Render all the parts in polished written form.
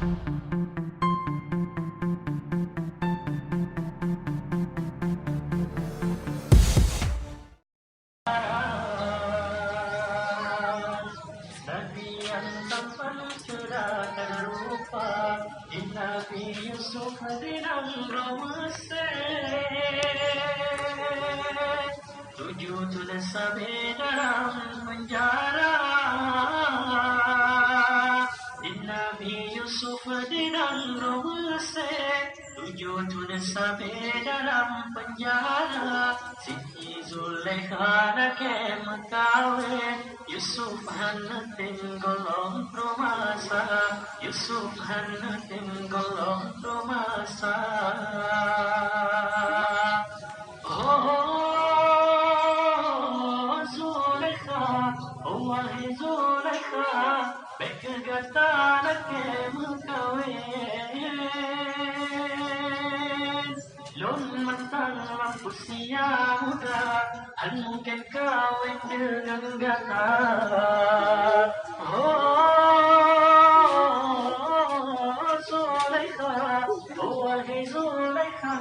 Nabi yang tampan cerah dan rupa, Nabi Yusuf dengan Rameses. Tujuh tulis sampai dalam penjara, Nabi Yusuf dengan Rameses. Tujuh tulis sampai dalam penjara, Siti Zulekha nak kawin, Yusuf hanatin golong promasa, Yusuf hanatin golong promasa. Oh Zulekha, oh wahai Zulekha, berkata nak kawin. Lon mentang usia muda, engkau kawin dengan gata. Oh Zulekha, oh wahai Zulekha,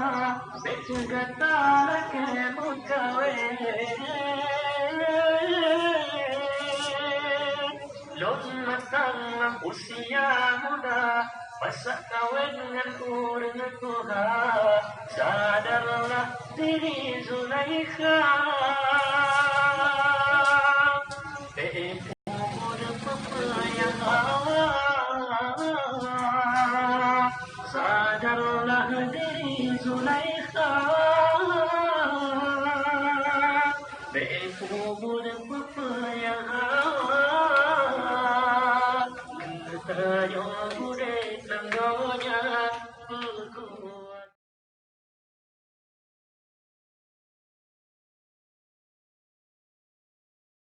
berkata kamu kawin. Lon mentang usia muda, masa kawin dengan Tuhan, sadarlah diri Zulekha. Umur pepayang sadarlah diri Zulekha. Umur pepayang Tanya murid tanggonya,